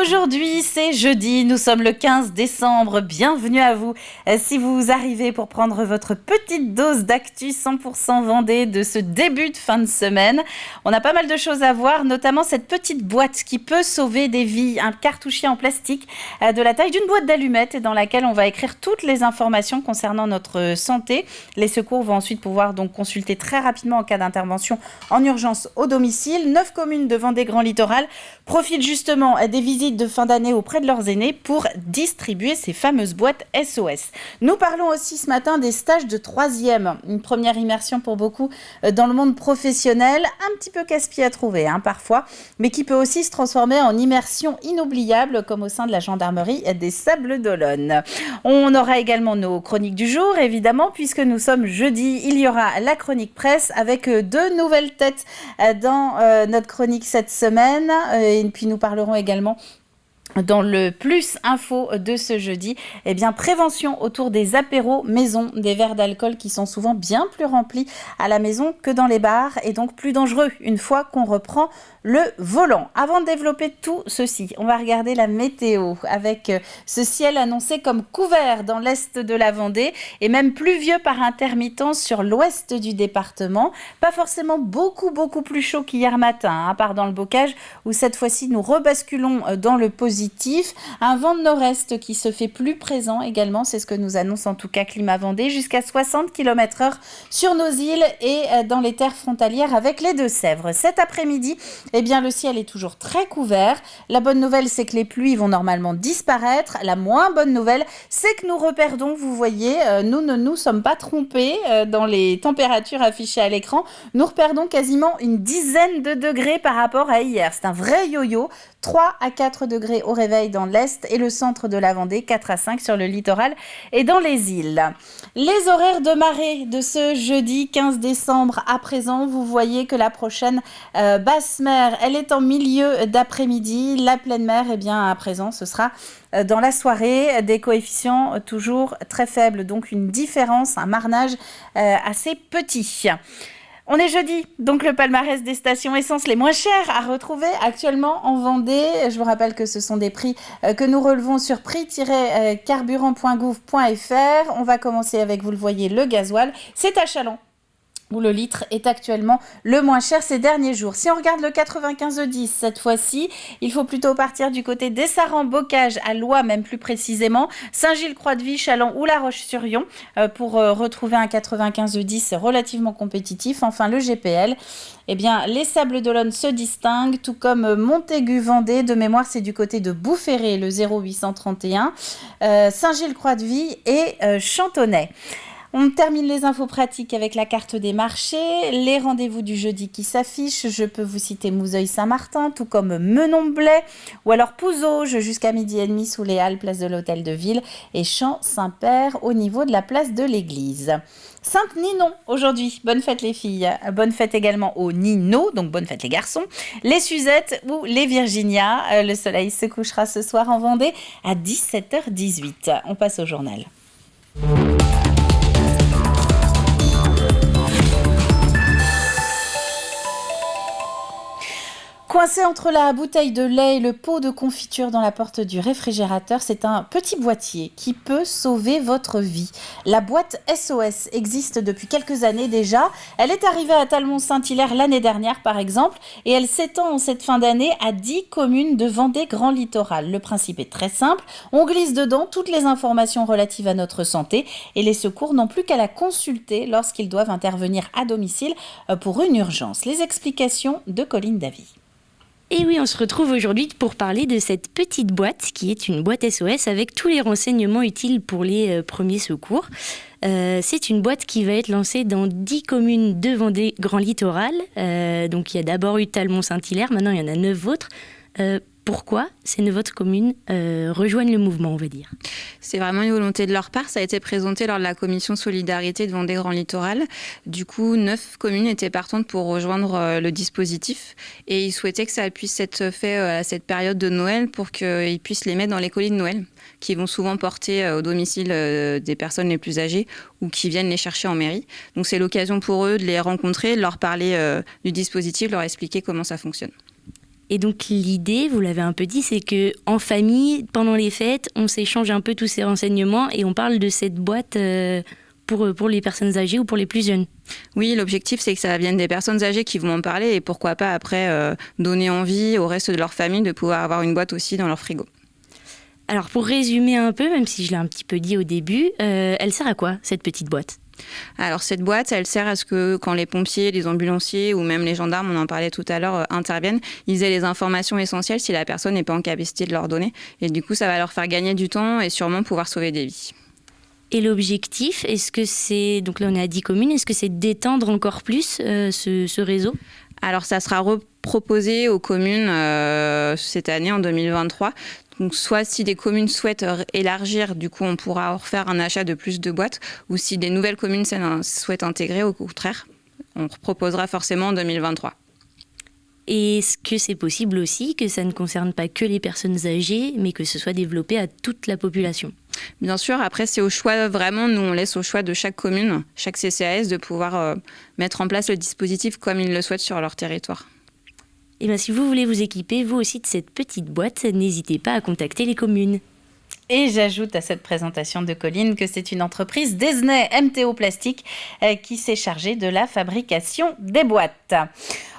Aujourd'hui, c'est jeudi, nous sommes le 15 décembre, bienvenue à vous. Si vous arrivez pour prendre votre petite dose d'actu 100% Vendée de ce début de fin de semaine, on a pas mal de choses à voir, notamment cette petite boîte qui peut sauver des vies, un cartouchier en plastique de la taille d'une boîte d'allumettes dans laquelle on va écrire toutes les informations concernant notre santé. Les secours vont ensuite pouvoir donc consulter très rapidement en cas d'intervention en urgence au domicile. 9 communes de Vendée Grand Littoral profitent justement des visites de fin d'année auprès de leurs aînés pour distribuer ces fameuses boîtes SOS. Nous parlons aussi ce matin des stages de 3e, une première immersion pour beaucoup dans le monde professionnel, un petit peu casse-pied à trouver parfois, mais qui peut aussi se transformer en immersion inoubliable comme au sein de la gendarmerie des Sables d'Olonne. On aura également nos chroniques du jour, évidemment, puisque nous sommes jeudi, il y aura la chronique presse avec 2 nouvelles têtes dans notre chronique cette semaine, et puis nous parlerons également dans le plus info de ce jeudi, prévention autour des apéros maison, des verres d'alcool qui sont souvent bien plus remplis à la maison que dans les bars et donc plus dangereux une fois qu'on reprend le volant. Avant de développer tout ceci, on va regarder la météo avec ce ciel annoncé comme couvert dans l'est de la Vendée et même pluvieux par intermittence sur l'ouest du département. Pas forcément beaucoup plus chaud qu'hier matin, à part dans le bocage où cette fois-ci nous rebasculons dans le positif. Un vent de nord-est qui se fait plus présent également, c'est ce que nous annonce en tout cas Climat Vendée, jusqu'à 60 km/h sur nos îles et dans les terres frontalières avec les Deux-Sèvres. Cet après-midi, le ciel est toujours très couvert. La bonne nouvelle, c'est que les pluies vont normalement disparaître. La moins bonne nouvelle, c'est que nous reperdons, vous voyez, nous ne nous sommes pas trompés dans les températures affichées à l'écran. Nous reperdons quasiment une dizaine de degrés par rapport à hier. C'est un vrai yo-yo. 3 à 4 degrés au réveil dans l'Est et le centre de la Vendée, 4 à 5 sur le littoral et dans les îles. Les horaires de marée de ce jeudi 15 décembre à présent, vous voyez que la prochaine basse mer, elle est en milieu d'après-midi. La pleine mer, à présent, ce sera dans la soirée, des coefficients toujours très faibles, donc une différence, un marnage assez petit. On est jeudi, donc le palmarès des stations essence les moins chères à retrouver actuellement en Vendée. Je vous rappelle que ce sont des prix que nous relevons sur prix-carburant.gouv.fr. On va commencer avec, vous le voyez, le gasoil. C'est à Châlons où le litre est actuellement le moins cher ces derniers jours. Si on regarde le 95E10, cette fois-ci, il faut plutôt partir du côté d'Essaran-Bocage à Loie, même plus précisément, Saint-Gilles-Croix-de-Vie, Châlons ou La Roche-sur-Yon pour retrouver un 95E10 relativement compétitif. Enfin, le GPL, les Sables d'Olonne se distinguent, tout comme Montaigu-Vendée. De mémoire, c'est du côté de Boufféré, le 0831, Saint-Gilles-Croix-de-Vie et Chantonnay. On termine les infos pratiques avec la carte des marchés, les rendez-vous du jeudi qui s'affichent. Je peux vous citer Mouzeuil-Saint-Martin, tout comme Menon-Blais, ou alors Pouzauges jusqu'à 12h30 sous les Halles, place de l'Hôtel de Ville, et Champ-Saint-Père au niveau de la place de l'Église. Sainte-Ninon aujourd'hui, bonne fête les filles, bonne fête également aux Nino, donc bonne fête les garçons, les Suzettes ou les Virginia. Le soleil se couchera ce soir en Vendée à 17h18. On passe au journal. Coincé entre la bouteille de lait et le pot de confiture dans la porte du réfrigérateur, c'est un petit boîtier qui peut sauver votre vie. La boîte SOS existe depuis quelques années déjà. Elle est arrivée à Talmont-Saint-Hilaire l'année dernière par exemple et elle s'étend en cette fin d'année à 10 communes de Vendée Grand Littoral. Le principe est très simple, on glisse dedans toutes les informations relatives à notre santé et les secours n'ont plus qu'à la consulter lorsqu'ils doivent intervenir à domicile pour une urgence. Les explications de Colline Davy. Et oui, on se retrouve aujourd'hui pour parler de cette petite boîte qui est une boîte SOS avec tous les renseignements utiles pour les premiers secours. C'est une boîte qui va être lancée dans 10 communes de Vendée Grand Littoral. Donc il y a d'abord eu Talmont-Saint-Hilaire, maintenant il y en a 9 autres. Pourquoi ces 9 autres communes rejoignent le mouvement, on va dire? C'est vraiment une volonté de leur part. Ça a été présenté lors de la commission solidarité de Vendée Grand Littoral. Du coup, 9 communes étaient partantes pour rejoindre le dispositif. Et ils souhaitaient que ça puisse être fait à cette période de Noël pour qu'ils puissent les mettre dans les colis de Noël, qui vont souvent porter au domicile des personnes les plus âgées ou qui viennent les chercher en mairie. Donc c'est l'occasion pour eux de les rencontrer, de leur parler du dispositif, de leur expliquer comment ça fonctionne. Et donc l'idée, vous l'avez un peu dit, c'est qu'en famille, pendant les fêtes, on s'échange un peu tous ces renseignements et on parle de cette boîte pour les personnes âgées ou pour les plus jeunes. Oui, l'objectif, c'est que ça vienne des personnes âgées qui vont en parler et pourquoi pas après donner envie au reste de leur famille de pouvoir avoir une boîte aussi dans leur frigo. Alors pour résumer un peu, même si je l'ai un petit peu dit au début, elle sert à quoi cette petite boîte ? Alors cette boîte, elle sert à ce que quand les pompiers, les ambulanciers ou même les gendarmes, on en parlait tout à l'heure, interviennent, ils aient les informations essentielles si la personne n'est pas en capacité de leur donner. Et du coup, ça va leur faire gagner du temps et sûrement pouvoir sauver des vies. Et l'objectif, est-ce que c'est, donc là on est à 10 communes, est-ce que c'est d'étendre encore plus ce réseau ? Alors ça sera reproposé aux communes cette année, en 2023. Donc soit si des communes souhaitent élargir, du coup on pourra refaire un achat de plus de boîtes, ou si des nouvelles communes souhaitent intégrer, au contraire, on proposera forcément en 2023. Et est-ce que c'est possible aussi que ça ne concerne pas que les personnes âgées, mais que ce soit développé à toute la population ? Bien sûr, après c'est au choix, vraiment, nous on laisse au choix de chaque commune, chaque CCAS de pouvoir mettre en place le dispositif comme ils le souhaitent sur leur territoire. Et bien si vous voulez vous équiper vous aussi de cette petite boîte, n'hésitez pas à contacter les communes. Et j'ajoute à cette présentation de Colline que c'est une entreprise Desnay MTO Plastique qui s'est chargée de la fabrication des boîtes.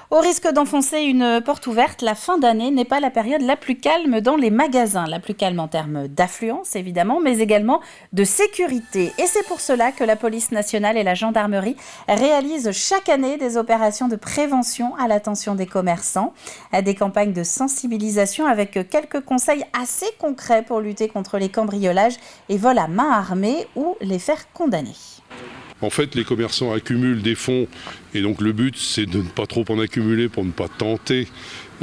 Au risque d'enfoncer une porte ouverte, la fin d'année n'est pas la période la plus calme dans les magasins. La plus calme en termes d'affluence, évidemment, mais également de sécurité. Et c'est pour cela que la police nationale et la gendarmerie réalisent chaque année des opérations de prévention à l'attention des commerçants, des campagnes de sensibilisation avec quelques conseils assez concrets pour lutter contre les cambriolages et vols à main armée ou les faire condamner. En fait, les commerçants accumulent des fonds et donc le but, c'est de ne pas trop en accumuler pour ne pas tenter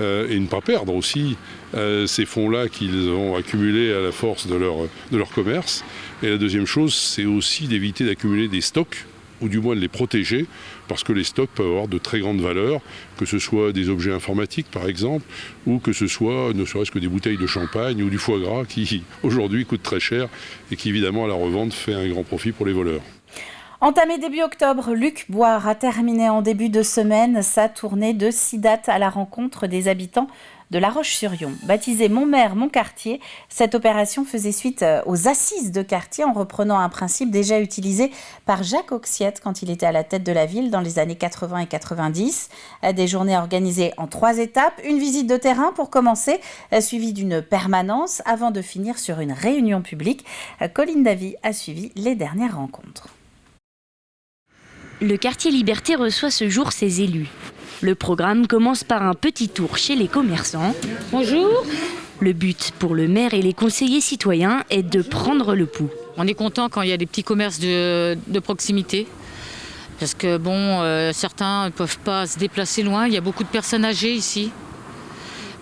et ne pas perdre aussi ces fonds-là qu'ils ont accumulés à la force de leur commerce. Et la deuxième chose, c'est aussi d'éviter d'accumuler des stocks ou du moins de les protéger parce que les stocks peuvent avoir de très grandes valeurs, que ce soit des objets informatiques par exemple, ou que ce soit ne serait-ce que des bouteilles de champagne ou du foie gras qui aujourd'hui coûtent très cher et qui évidemment à la revente fait un grand profit pour les voleurs. Entamé début octobre, Luc Boire a terminé en début de semaine sa tournée de 6 dates à la rencontre des habitants de La Roche-sur-Yon. Baptisée Mon maire, mon quartier, cette opération faisait suite aux assises de quartier en reprenant un principe déjà utilisé par Jacques Auxiette quand il était à la tête de la ville dans les années 80 et 90. Des journées organisées en 3 étapes, une visite de terrain pour commencer, suivie d'une permanence avant de finir sur une réunion publique. Colline Davy a suivi les dernières rencontres. Le quartier Liberté reçoit ce jour ses élus. Le programme commence par un petit tour chez les commerçants. Bonjour. Le but pour le maire et les conseillers citoyens est de prendre le pouls. On est content quand il y a des petits commerces de proximité. Parce que certains ne peuvent pas se déplacer loin. Il y a beaucoup de personnes âgées ici.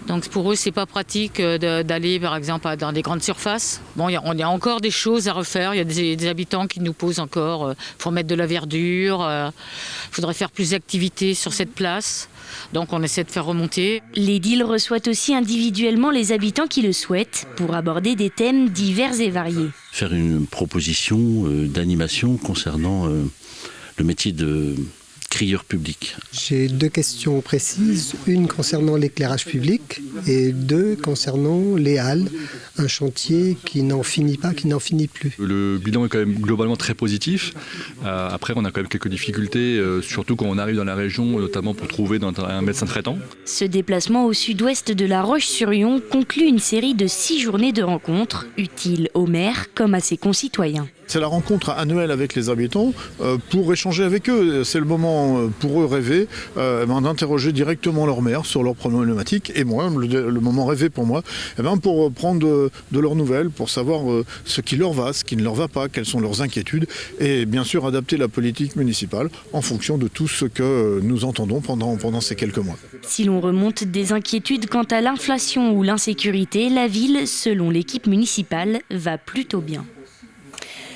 Donc pour eux, c'est pas pratique d'aller par exemple dans des grandes surfaces. Bon, il y a encore des choses à refaire. Il y a des habitants qui nous posent encore. Faut mettre de la verdure. Faudrait faire plus d'activités sur cette place. Donc on essaie de faire remonter. L'édile reçoit aussi individuellement les habitants qui le souhaitent pour aborder des thèmes divers et variés. Faire une proposition d'animation concernant le métier de crieur public. J'ai 2 questions précises, une concernant l'éclairage public et 2 concernant les halles, un chantier qui n'en finit pas, qui n'en finit plus. Le bilan est quand même globalement très positif. Après, on a quand même quelques difficultés, surtout quand on arrive dans la région, notamment pour trouver un médecin traitant. Ce déplacement au sud-ouest de La Roche-sur-Yon conclut une série de 6 journées de rencontres, utiles au maire comme à ses concitoyens. C'est la rencontre annuelle avec les habitants pour échanger avec eux. C'est le moment pour eux rêver d'interroger directement leur maire sur leurs problématiques. Et moi, le moment rêvé pour moi, pour prendre de leurs nouvelles, pour savoir ce qui leur va, ce qui ne leur va pas, quelles sont leurs inquiétudes. Et bien sûr, adapter la politique municipale en fonction de tout ce que nous entendons pendant ces quelques mois. Si l'on remonte des inquiétudes quant à l'inflation ou l'insécurité, la ville, selon l'équipe municipale, va plutôt bien.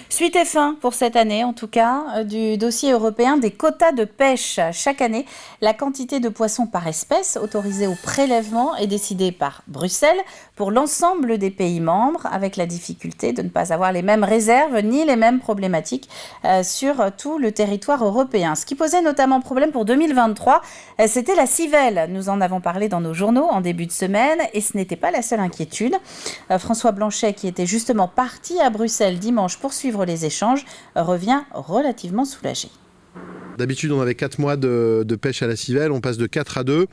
Suite et fin pour cette année, en tout cas, du dossier européen des quotas de pêche. Chaque année, la quantité de poissons par espèce autorisée au prélèvement est décidée par Bruxelles pour l'ensemble des pays membres, avec la difficulté de ne pas avoir les mêmes réserves ni les mêmes problématiques sur tout le territoire européen. Ce qui posait notamment problème pour 2023, c'était la civelle. Nous en avons parlé dans nos journaux en début de semaine et ce n'était pas la seule inquiétude. François Blanchet, qui était justement parti à Bruxelles dimanche pour suivre les échanges, revient relativement soulagé. D'habitude, on avait 4 mois de pêche à la civelle, on passe de 4 à 2.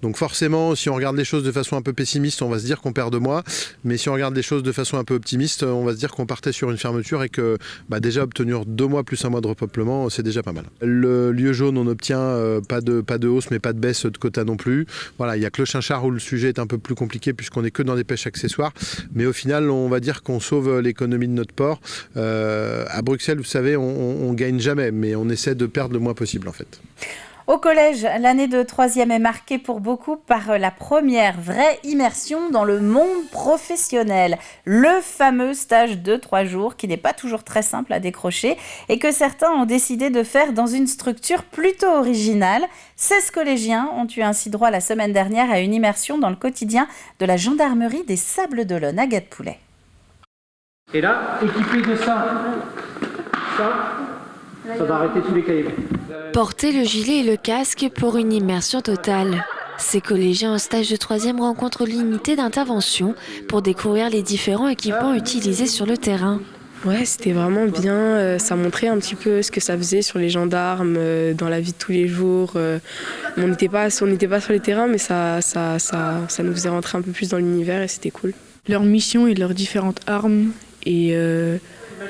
Donc forcément, si on regarde les choses de façon un peu pessimiste, on va se dire qu'on perd 2 mois. Mais si on regarde les choses de façon un peu optimiste, on va se dire qu'on partait sur une fermeture et que déjà obtenir 2 mois plus 1 mois de repeuplement, c'est déjà pas mal. Le lieu jaune, on obtient pas de hausse mais pas de baisse de quota non plus. Voilà, il n'y a que le Chinchard où le sujet est un peu plus compliqué puisqu'on n'est que dans des pêches accessoires. Mais au final, on va dire qu'on sauve l'économie de notre port. À Bruxelles, vous savez, on gagne jamais, mais on essaie de perdre le moins possible en fait. Au collège, l'année de 3e est marquée pour beaucoup par la première vraie immersion dans le monde professionnel. Le fameux stage de 3 jours qui n'est pas toujours très simple à décrocher et que certains ont décidé de faire dans une structure plutôt originale. 16 collégiens ont eu ainsi droit la semaine dernière à une immersion dans le quotidien de la gendarmerie des Sables d'Olonne. Agathe Poulet. Et là, équipé de ça va arrêter tous les cahiers. Porter le gilet et le casque pour une immersion totale. Ces collégiens en stage de 3e rencontrent l'unité d'intervention pour découvrir les différents équipements utilisés sur le terrain. Ouais, c'était vraiment bien. Ça montrait un petit peu ce que ça faisait sur les gendarmes, dans la vie de tous les jours. On n'était pas sur les terrains, mais ça nous faisait rentrer un peu plus dans l'univers et c'était cool. Leur mission et leurs différentes armes et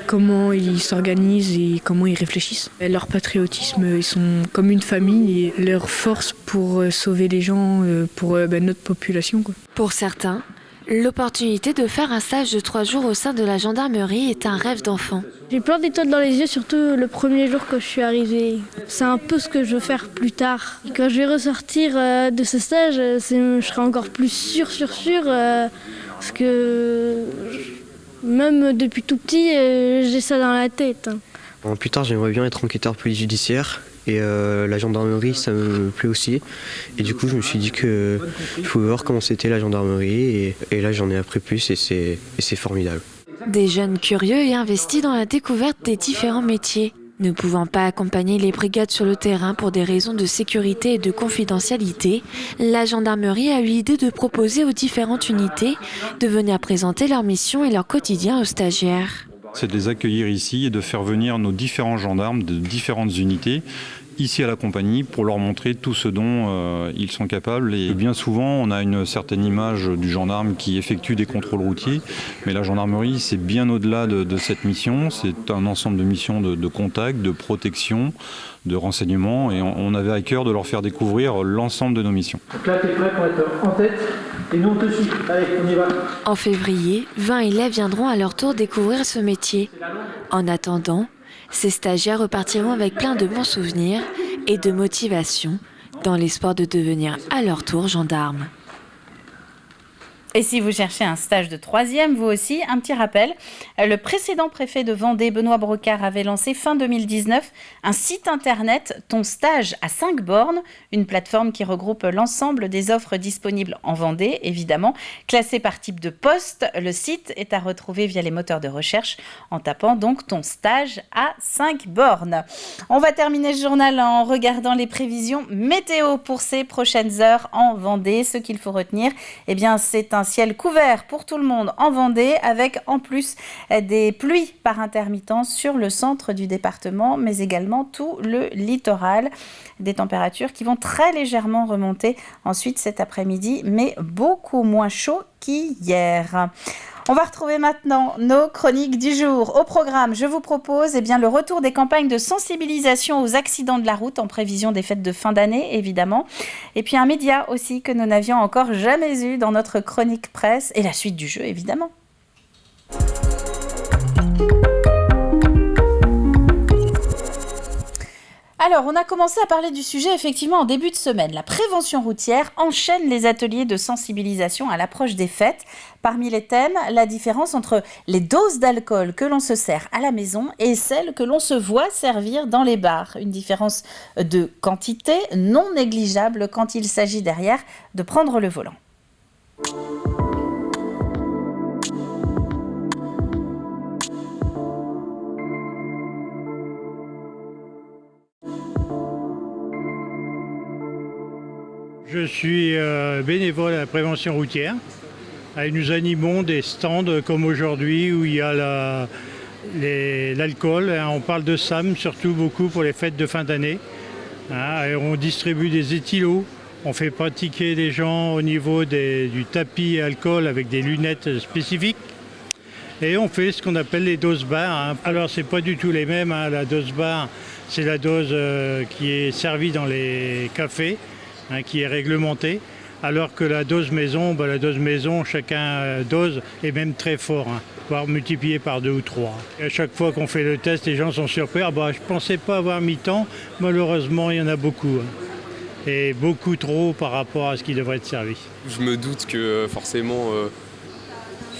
comment ils s'organisent et comment ils réfléchissent. Leur patriotisme, ils sont comme une famille et leur force pour sauver les gens, pour notre population, quoi. Pour certains, l'opportunité de faire un stage de 3 jours au sein de la gendarmerie est un rêve d'enfant. J'ai plein d'étoiles dans les yeux, surtout le premier jour quand je suis arrivée. C'est un peu ce que je veux faire plus tard. Quand je vais ressortir de ce stage, je serai encore plus sûre, parce que même depuis tout petit, j'ai ça dans la tête. Plus tard, j'aimerais bien être enquêteur police judiciaire. Et la gendarmerie, ça me plaît aussi. Et du coup, je me suis dit qu'il faut voir comment c'était la gendarmerie. Et là, j'en ai appris plus et c'est formidable. Des jeunes curieux et investis dans la découverte des différents métiers. Ne pouvant pas accompagner les brigades sur le terrain pour des raisons de sécurité et de confidentialité, la gendarmerie a eu l'idée de proposer aux différentes unités de venir présenter leur mission et leur quotidien aux stagiaires. C'est de les accueillir ici et de faire venir nos différents gendarmes de différentes unités ici à la compagnie pour leur montrer tout ce dont ils sont capables. Et bien souvent, on a une certaine image du gendarme qui effectue des contrôles routiers, mais la gendarmerie, c'est bien au-delà de cette mission. C'est un ensemble de missions de contact, de protection, de renseignement, et on avait à cœur de leur faire découvrir l'ensemble de nos missions. Donc là, tu es prêt pour être en tête et nous, on te suit. Allez, on y va. En février, 20 élèves viendront à leur tour découvrir ce métier. En attendant, ces stagiaires repartiront avec plein de bons souvenirs et de motivation dans l'espoir de devenir à leur tour gendarmes. Et si vous cherchez un stage de 3e, vous aussi, un petit rappel. Le précédent préfet de Vendée, Benoît Brocard, avait lancé fin 2019 un site internet, Ton stage à 5 bornes, une plateforme qui regroupe l'ensemble des offres disponibles en Vendée, évidemment. Classé par type de poste, le site est à retrouver via les moteurs de recherche en tapant donc Ton stage à 5 bornes. On va terminer ce journal en regardant les prévisions météo pour ces prochaines heures en Vendée. Ce qu'il faut retenir, eh bien, c'est un ciel couvert pour tout le monde en Vendée, avec en plus des pluies par intermittence sur le centre du département, mais également tout le littoral. Des températures qui vont très légèrement remonter ensuite cet après-midi, mais beaucoup moins chaud qu'hier. On va retrouver maintenant nos chroniques du jour. Au programme, je vous propose le retour des campagnes de sensibilisation aux accidents de la route en prévision des fêtes de fin d'année, évidemment. Et puis un média aussi que nous n'avions encore jamais eu dans notre chronique presse et la suite du jeu, évidemment. Alors, on a commencé à parler du sujet effectivement en début de semaine. La prévention routière enchaîne les ateliers de sensibilisation à l'approche des fêtes. Parmi les thèmes, la différence entre les doses d'alcool que l'on se sert à la maison et celles que l'on se voit servir dans les bars. Une différence de quantité non négligeable quand il s'agit derrière de prendre le volant. Je suis bénévole à la prévention routière. Et nous animons des stands comme aujourd'hui où il y a l'alcool. On parle de SAM surtout beaucoup pour les fêtes de fin d'année. Et on distribue des éthylos. On fait pratiquer les gens au niveau du tapis alcool avec des lunettes spécifiques. Et on fait ce qu'on appelle les doses barres. Alors c'est pas du tout les mêmes. La dose barre, c'est la dose qui est servie dans les cafés. Qui est réglementée, alors que la dose maison, chacun dose est même très fort, voire multiplié par 2 ou 3. Et à chaque fois qu'on fait le test, les gens sont surpris. Je ne pensais pas avoir mis tant, malheureusement il y en a beaucoup. Et beaucoup trop par rapport à ce qui devrait être servi. Je me doute que forcément,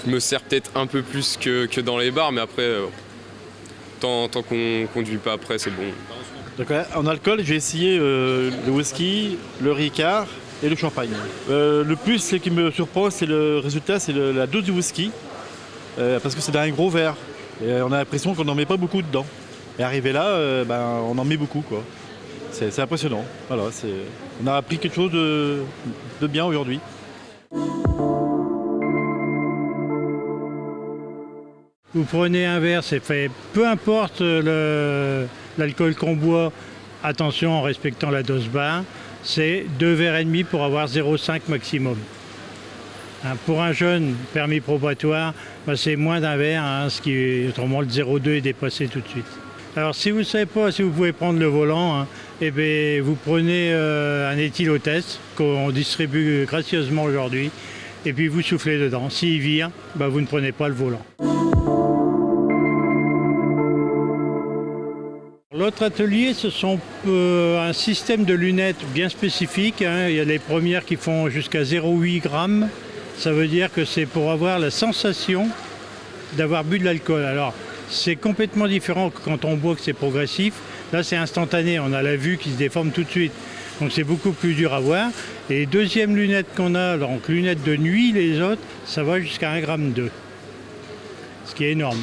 je me sers peut-être un peu plus que dans les bars, mais après, tant qu'on ne conduit pas après, c'est bon. Donc, en alcool, j'ai essayé le whisky, le Ricard et le champagne. Le plus, ce qui me surprend, c'est le résultat, c'est la dose du whisky, parce que c'est dans un gros verre. Et on a l'impression qu'on n'en met pas beaucoup dedans. Et arrivé là, on en met beaucoup, quoi. C'est impressionnant. Voilà, on a appris quelque chose de bien aujourd'hui. Vous prenez un verre, c'est fait. Peu importe l'alcool qu'on boit, attention en respectant la dose barre, c'est 2 verres et demi pour avoir 0,5 maximum. Pour un jeune permis probatoire, c'est moins d'un verre, ce qui autrement le 0,2 est dépassé tout de suite. Alors si vous ne savez pas si vous pouvez prendre le volant, vous prenez un éthylotest qu'on distribue gracieusement aujourd'hui et puis vous soufflez dedans. S'il vire, vous ne prenez pas le volant. L'autre atelier, ce sont un système de lunettes bien spécifique. Il y a les premières qui font jusqu'à 0,8 grammes. Ça veut dire que c'est pour avoir la sensation d'avoir bu de l'alcool. Alors, c'est complètement différent que quand on boit, que c'est progressif. Là, c'est instantané. On a la vue qui se déforme tout de suite. Donc, c'est beaucoup plus dur à voir. Et les deuxièmes lunettes qu'on a, donc lunettes de nuit, les autres, ça va jusqu'à 1,2 g. Ce qui est énorme.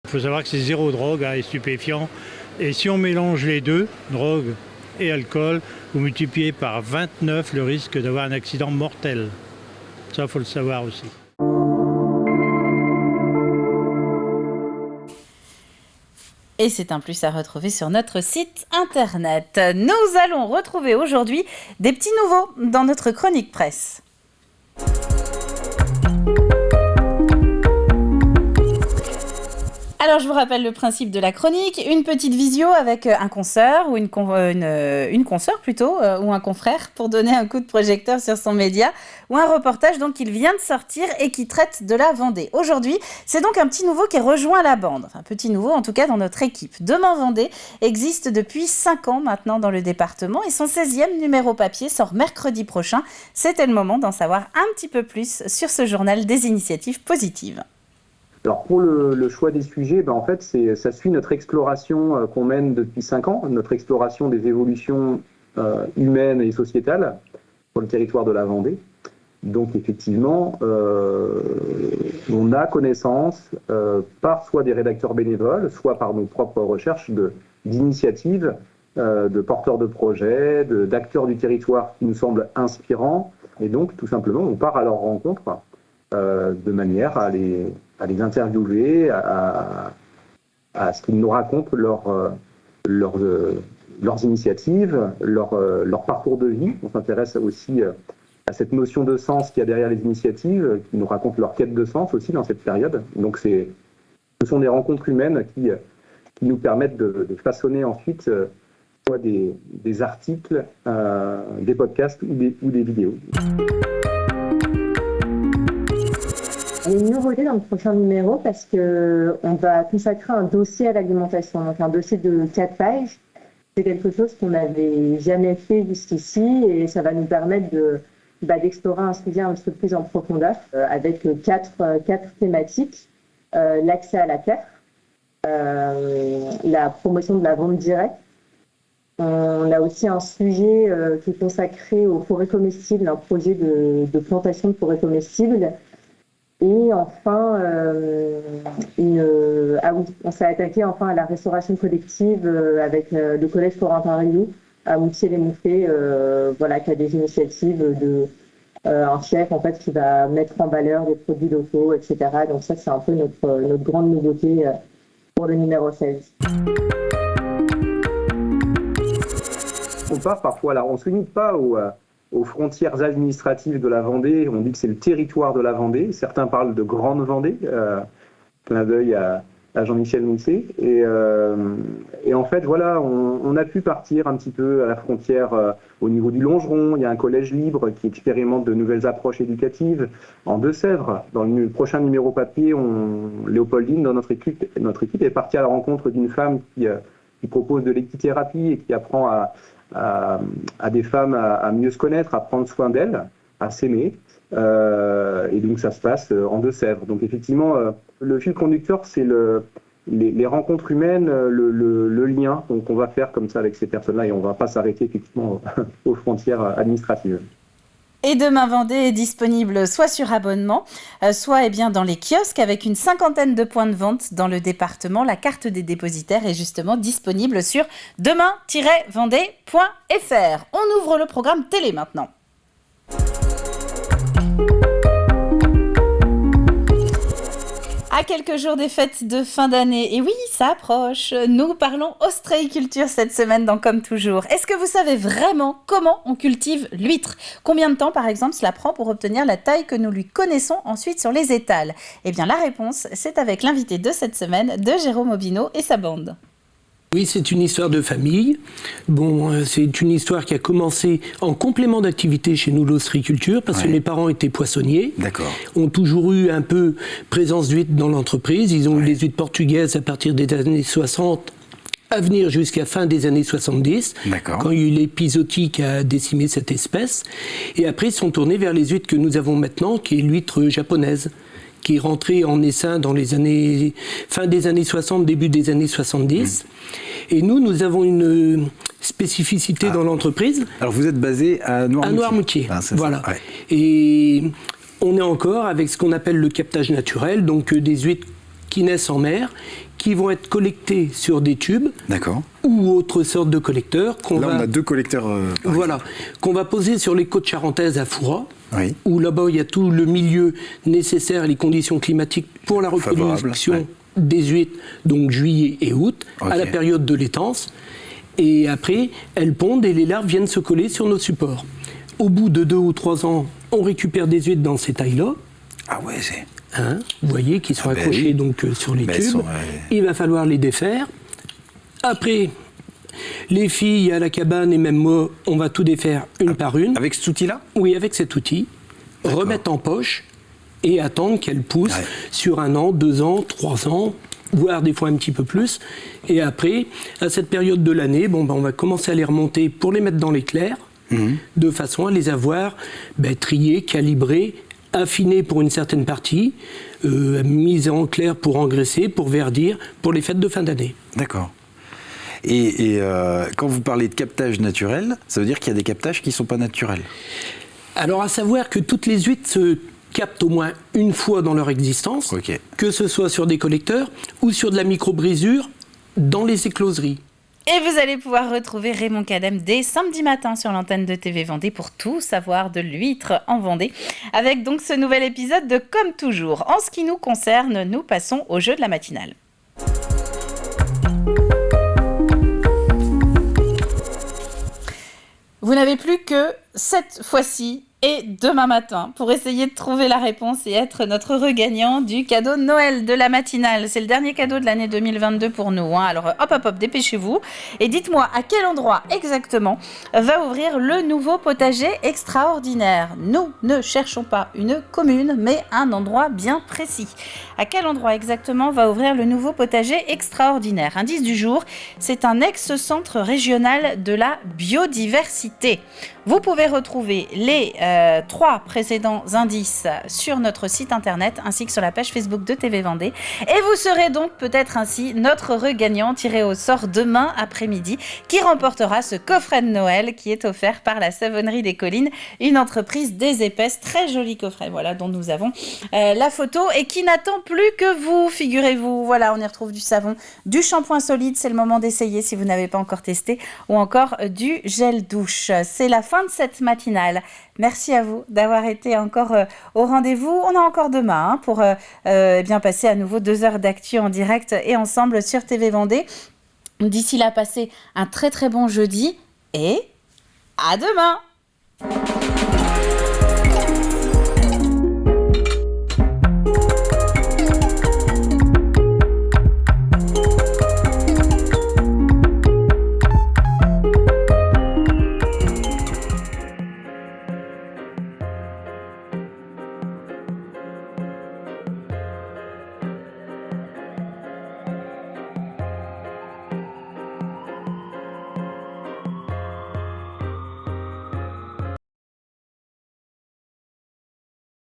Il faut savoir que c'est 0 drogue et stupéfiant. Et si on mélange les deux, drogue et alcool, vous multipliez par 29 le risque d'avoir un accident mortel. Ça, il faut le savoir aussi. Et c'est un plus à retrouver sur notre site internet. Nous allons retrouver aujourd'hui des petits nouveaux dans notre chronique presse. Alors, je vous rappelle le principe de la chronique. Une petite visio avec un consoeur ou une consoeur plutôt, ou un confrère pour donner un coup de projecteur sur son média, ou un reportage donc qu'il vient de sortir et qui traite de la Vendée. Aujourd'hui, c'est donc un petit nouveau qui rejoint la bande. Enfin, petit nouveau en tout cas dans notre équipe. Demain Vendée existe depuis 5 ans maintenant dans le département et son 16e numéro papier sort mercredi prochain. C'était le moment d'en savoir un petit peu plus sur ce journal des initiatives positives. Alors pour le choix des sujets, en fait, ça suit notre exploration qu'on mène depuis 5 ans, notre exploration des évolutions humaines et sociétales sur le territoire de la Vendée. Donc effectivement, on a connaissance par soit des rédacteurs bénévoles, soit par nos propres recherches d'initiatives, de porteurs de projets, d'acteurs du territoire qui nous semblent inspirants. Et donc tout simplement, on part à leur rencontre de manière à les interviewer, à ce qu'ils nous racontent leurs initiatives, leur parcours de vie. On s'intéresse aussi à cette notion de sens qu'il y a derrière les initiatives, qui nous racontent leur quête de sens aussi dans cette période. Donc ce sont des rencontres humaines qui nous permettent de façonner ensuite soit des articles, des podcasts ou des vidéos. Il y a une nouveauté dans le prochain numéro parce qu'on va consacrer un dossier à l'alimentation, donc un dossier de 4 pages. C'est quelque chose qu'on n'avait jamais fait jusqu'ici et ça va nous permettre d'explorer un sujet un petit peu plus en profondeur avec quatre thématiques. L'accès à la terre, la promotion de la vente directe. On a aussi un sujet qui est consacré aux forêts comestibles, un projet de plantation de forêts comestibles. Et enfin, on s'est attaqué enfin à la restauration collective avec le collège Florentin Rioux à Moutier-les-Mouflets, qui a des initiatives un chef en fait qui va mettre en valeur des produits locaux, etc. Donc ça, c'est un peu notre grande nouveauté pour le numéro 16. On part parfois, on ne se limite pas aux frontières administratives de la Vendée. On dit que c'est le territoire de la Vendée. Certains parlent de Grande Vendée. Clin d'œil à Jean-Michel Mousset. Et en fait, on a pu partir un petit peu à la frontière au niveau du Longeron. Il y a un collège libre qui expérimente de nouvelles approches éducatives en Deux-Sèvres. Dans le prochain numéro papier, Léopoldine, dans notre équipe est partie à la rencontre d'une femme qui propose de l'équithérapie et qui apprend à des femmes à mieux se connaître, à prendre soin d'elles, à s'aimer. Et donc ça se passe en Deux-Sèvres. Donc effectivement, le fil conducteur, c'est les rencontres humaines, le lien qu'on va faire comme ça avec ces personnes-là et on ne va pas s'arrêter effectivement aux frontières administratives. Et Demain Vendée est disponible soit sur abonnement, soit dans les kiosques avec une 50aine de points de vente dans le département. La carte des dépositaires est justement disponible sur demain-vendée.fr. On ouvre le programme télé maintenant. À quelques jours des fêtes de fin d'année, et oui, ça approche, nous parlons ostréiculture cette semaine dans Comme Toujours. Est-ce que vous savez vraiment comment on cultive l'huître ? Combien de temps, par exemple, cela prend pour obtenir la taille que nous lui connaissons ensuite sur les étals ? Eh bien, la réponse, c'est avec l'invité de cette semaine, de Jérôme Aubineau et sa bande. Oui, c'est une histoire de famille. C'est une histoire qui a commencé en complément d'activité chez nous, l'ostréiculture, parce que mes parents étaient poissonniers. D'accord. Ont toujours eu un peu présence d'huîtres dans l'entreprise. Ils ont eu des huîtres portugaises à partir des années 60 à venir jusqu'à fin des années 70, quand il y a eu l'épizootie qui a décimé cette espèce. Et après, ils sont tournés vers les huîtres que nous avons maintenant, qui est l'huître japonaise, qui est rentrée en essaim dans les années fin des années 60, début des années 70. Et nous avons une spécificité dans l'entreprise. Alors vous êtes basé à Noirmoutier. À Noirmoutier, voilà. Ouais. Et on est encore avec ce qu'on appelle le captage naturel, donc des huîtres qui naissent en mer, qui vont être collectées sur des tubes. D'accord. Ou autre sorte de collecteurs. On a 2 collecteurs. Voilà, qu'on va poser sur les côtes charentaises à Fouras. Oui. Où là-bas, il y a tout le milieu nécessaire et les conditions climatiques pour la reproduction des huîtres, donc juillet et août, à la période de l'étance. Et après, elles pondent et les larves viennent se coller sur nos supports. Au bout de 2 ou 3 ans, on récupère des huîtres dans ces tailles-là. Ah ouais, c'est... Vous voyez, qui sont accrochées donc, sur les tubes. Il va falloir les défaire. Après... Les filles à la cabane et même moi, on va tout défaire une par une. Avec cet outil-là ? Oui, avec cet outil. Remettre en poche et attendre qu'elles poussent sur 1 an, 2 ans, 3 ans, voire des fois un petit peu plus. Et après, à cette période de l'année, on va commencer à les remonter pour les mettre dans l'éclair, de façon à les avoir triées, calibrées, affinées pour une certaine partie, mises en clair pour engraisser, pour verdir, pour les fêtes de fin d'année. D'accord. Et quand vous parlez de captage naturel, ça veut dire qu'il y a des captages qui ne sont pas naturels. Alors, à savoir que toutes les huîtres se captent au moins une fois dans leur existence, que ce soit sur des collecteurs ou sur de la micro-brisure dans les écloseries. Et vous allez pouvoir retrouver Raymond Cadem dès samedi matin sur l'antenne de TV Vendée pour tout savoir de l'huître en Vendée. Avec donc ce nouvel épisode de Comme Toujours. En ce qui nous concerne, nous passons au jeu de la matinale. Vous n'avez plus que 7 fois-ci et demain matin pour essayer de trouver la réponse et être notre regagnant du cadeau de Noël de la matinale. C'est le dernier cadeau de l'année 2022 pour nous. Alors hop, dépêchez-vous et dites-moi à quel endroit exactement va ouvrir le nouveau potager extraordinaire. Nous ne cherchons pas une commune, mais un endroit bien précis. À quel endroit exactement va ouvrir le nouveau potager extraordinaire? Indice du jour, c'est un ex-centre régional de la biodiversité. Vous pouvez retrouver les 3 précédents indices sur notre site internet ainsi que sur la page Facebook de TV Vendée. Et vous serez donc peut-être ainsi notre regagnant tiré au sort demain après-midi qui remportera ce coffret de Noël qui est offert par la Savonnerie des Collines, une entreprise des épaisses. Très joli coffret, voilà, dont nous avons la photo et qui n'attend plus que vous, figurez-vous. Voilà, on y retrouve du savon, du shampoing solide, c'est le moment d'essayer si vous n'avez pas encore testé, ou encore du gel douche. C'est la fin de cette matinale. Merci à vous d'avoir été encore au rendez-vous. On a encore demain pour bien passer à nouveau 2 heures d'actu en direct et ensemble sur TV Vendée. D'ici là, passez un très très bon jeudi et à demain.